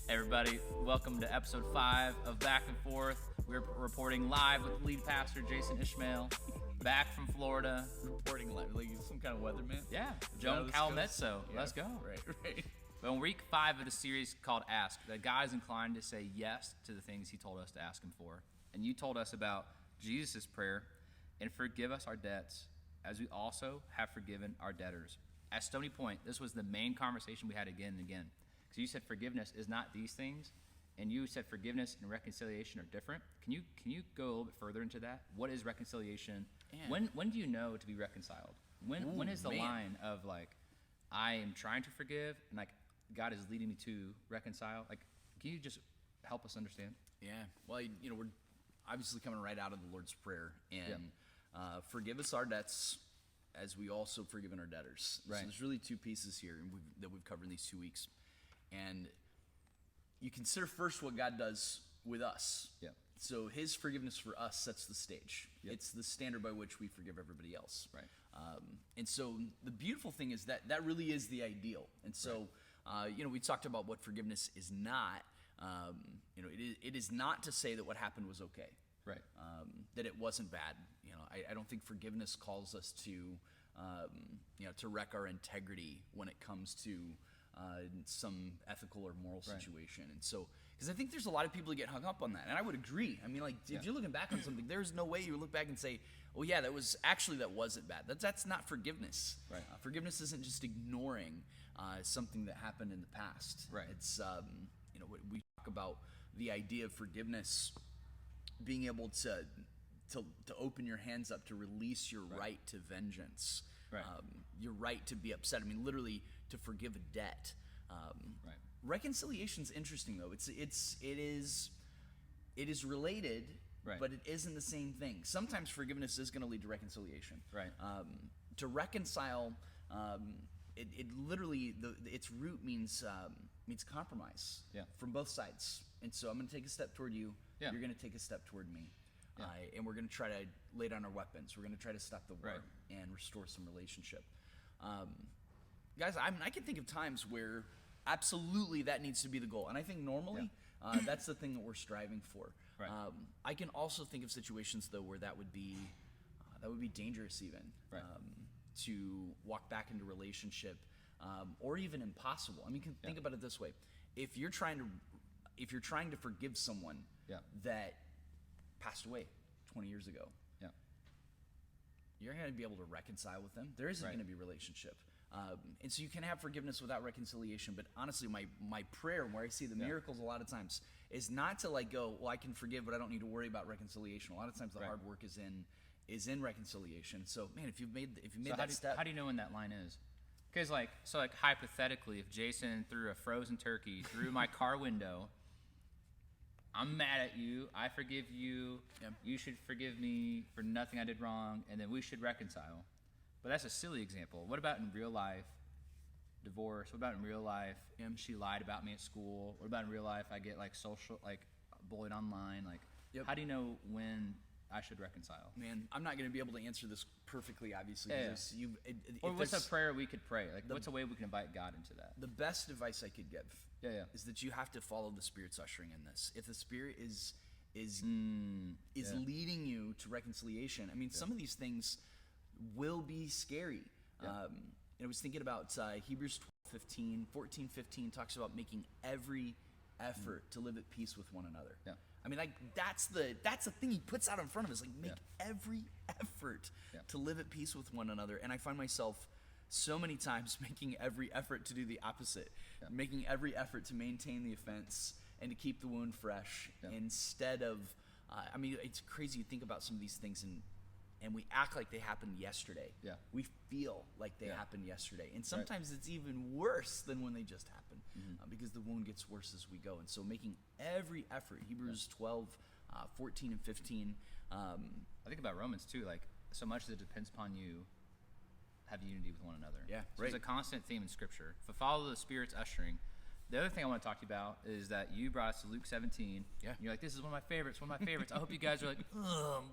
Hey everybody, welcome to episode 5 of Back and Forth. We're reporting live with lead pastor Jason Ishmael, back from Florida. Reporting live, like some kind of weatherman. Yeah, Joan Calamezzo. Yeah. Let's go. Right. But in week 5 of the series called Ask, the guy's inclined to say yes to the things he told us to ask him for. And you told us about Jesus' prayer, and forgive us our debts, as we also have forgiven our debtors. At Stony Point, this was the main conversation we had again and again. Because you said forgiveness is not these things, and you said forgiveness and reconciliation are different. Can you go a little bit further into that? What is reconciliation? Man. When do you know to be reconciled? When is the line of like, I am trying to forgive, and like God is leading me to reconcile? Like, can you just help us understand? Yeah. Well, we're obviously coming right out of the Lord's Prayer, and forgive us our debts as we also forgiven our debtors. Right. So there's really two pieces here that we've covered in these 2 weeks. And you consider first what God does with us. Yeah. So his forgiveness for us sets the stage. Yep. It's the standard by which we forgive everybody else. Right. And so the beautiful thing is that really is the ideal. And so, we talked about what forgiveness is not. It is not to say that what happened was okay. Right. That it wasn't bad. I don't think forgiveness calls us to wreck our integrity when it comes to some ethical or moral situation. And so, because I think there's a lot of people that get hung up on that, and I would agree. I mean, like, if you're looking back on something, there's no way you look back and say, "Oh yeah, that wasn't bad." That's not forgiveness. Right. Forgiveness isn't just ignoring something that happened in the past. Right. It's we talk about the idea of forgiveness being able to open your hands up to release your right to vengeance. Right. Your right to be upset. I mean, literally to forgive a debt. Right. Reconciliation's interesting though. It is related, Right. but it isn't the same thing. Sometimes forgiveness is going to lead to reconciliation. Right. To reconcile, it literally its root means compromise. Yeah. From both sides. And so I'm going to take a step toward you. Yeah. You're going to take a step toward me. Yeah. And we're going to try to lay down our weapons. We're going to try to stop the war Right. and restore some relationship. Guys, I can think of times where absolutely that needs to be the goal. And I think normally that's the thing that we're striving for. Right. I can also think of situations, though, where that would be dangerous even. Right. To walk back into relationship, or even impossible. I mean, think about it this way. If you're trying to forgive someone that passed away 20 years ago, you're not going to be able to reconcile with them. There isn't Right. going to be relationship. And so you can have forgiveness without reconciliation. But honestly, my prayer, where I see the miracles a lot of times, is not to like go, well, I can forgive, but I don't need to worry about reconciliation. A lot of times the Right. hard work is in reconciliation. So man, if you made So that step, how do you know when that line is? Because like hypothetically, if Jason threw a frozen turkey through my car window, I'm mad at you. I forgive you. Yep. You should forgive me for nothing I did wrong, and then we should reconcile. But that's a silly example. What about in real life? Divorce. What about in real life? She lied about me at school. What about in real life? I get bullied online. Yep. How do you know when I should reconcile? man, I'm not going to be able to answer this perfectly, obviously. Yeah. Because Or what's a prayer we could pray? Like, what's a way we can invite God into that? the best advice I could give Yeah. is that you have to follow the Spirit's ushering in this. If the Spirit is leading you to reconciliation, I mean, some of these things will be scary. Yeah. I was thinking about Hebrews 14:15 talks about making every effort to live at peace with one another. Yeah. I mean, like that's the thing he puts out in front of us. Like, make every effort to live at peace with one another. And I find myself so many times making every effort to do the opposite, making every effort to maintain the offense and to keep the wound fresh instead of, it's crazy. You think about some of these things and we act like they happened yesterday. Yeah. We feel like they happened yesterday. And sometimes it's even worse than when they just happened because the wound gets worse as we go. And so making every effort, Hebrews 12:14 and 15. I think about Romans too. Like, so much as it depends upon you, have unity with one another. Yeah, So right. It's a constant theme in Scripture. If follow the Spirit's ushering. The other thing I want to talk to you about is that you brought us to Luke 17. Yeah. And you're like, this is one of my favorites, I hope you guys are like, ugh,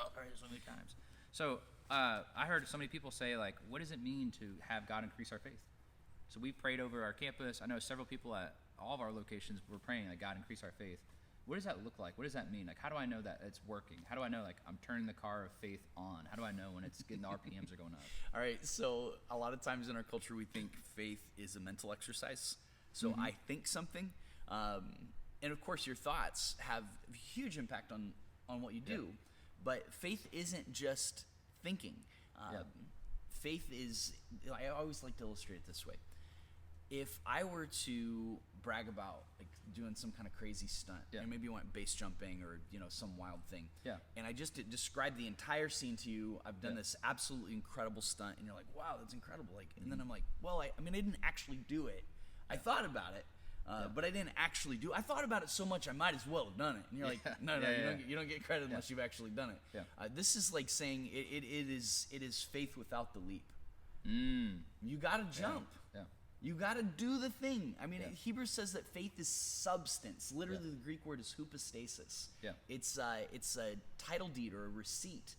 I've heard it so many times. So I heard so many people say, like, what does it mean to have God increase our faith? So we prayed over our campus. I know several people at all of our locations, we're praying that God increase our faith. What does that look like? What does that mean? Like, how do I know that it's working? How do I know, like, I'm turning the car of faith on? How do I know when it's getting the RPMs are going up? All right, so a lot of times in our culture, we think faith is a mental exercise. So I think something, and of course, your thoughts have a huge impact on what you do. But faith isn't just thinking. Faith is, I always like to illustrate it this way. If I were to brag about like doing some kind of crazy stunt, and maybe you went base jumping or some wild thing, and I just described the entire scene to you, I've done this absolutely incredible stunt, and you're like, wow, that's incredible. Like, and then I'm like, well, I mean, I didn't actually do it. I thought about it, but I didn't actually do it. I thought about it so much, I might as well have done it. And you're like, no, you don't get credit unless you've actually done it. This is like saying it is faith without the leap. You got to jump. You got to do the thing. I mean, Hebrews says that faith is substance. Literally, the Greek word is hypostasis. It's a title deed or a receipt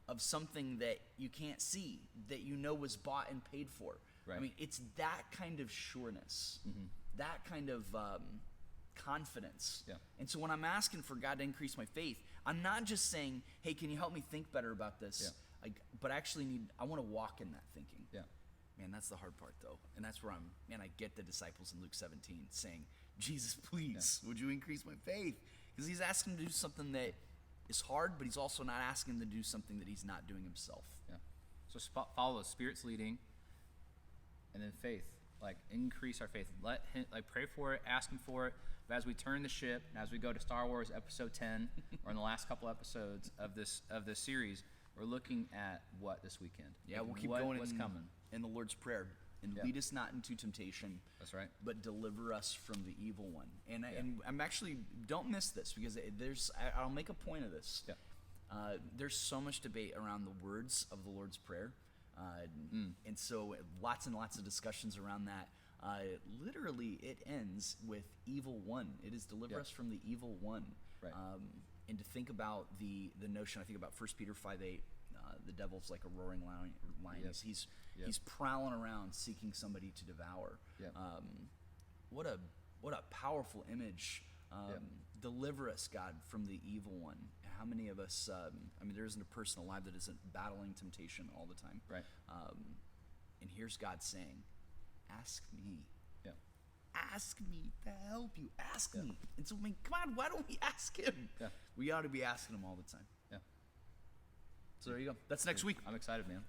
of something that you can't see, that was bought and paid for. I mean, it's that kind of sureness, that kind of confidence. And so when I'm asking for God to increase my faith, I'm not just saying, hey, can you help me think better about this? But I actually I want to walk in that thinking. Man, that's the hard part, though. And that's where I get the disciples in Luke 17 saying, Jesus, please, would you increase my faith? Because he's asking them to do something that is hard, but he's also not asking them to do something that he's not doing himself. So follow the Spirit's leading, and then faith. Like, increase our faith. Let him, like, pray for it, ask him for it. But as we turn the ship, and as we go to Star Wars Episode 10, or in the last couple episodes of this series, we're looking at what this weekend? We'll keep going. What's coming? In the Lord's Prayer. And lead us not into temptation. That's right. But deliver us from the evil one. And I'm actually, don't miss this, because I'll make a point of this. There's so much debate around the words of the Lord's Prayer. And so lots and lots of discussions around that. Literally, it ends with evil one. It is deliver us from the evil one. And to think about the notion, I think about 1 Peter 5:8. The devil's like a roaring lion. He's prowling around seeking somebody to devour. What a powerful image. Deliver us, God, from the evil one. How many of us, there isn't a person alive that isn't battling temptation all the time. And here's God saying, ask me. Ask me to help you. Ask me. And so, come on, why don't we ask him? We ought to be asking him all the time. So there you go. That's next week. I'm excited, man.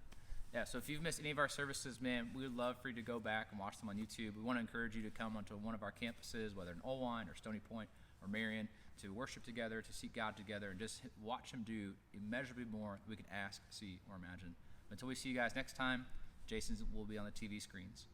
So if you've missed any of our services, man, we would love for you to go back and watch them on YouTube. We want to encourage you to come onto one of our campuses, whether in Olwine or Stony Point or Marion, to worship together, to seek God together, and just watch him do immeasurably more than we can ask, see, or imagine. Until we see you guys next time, Jason will be on the TV screens.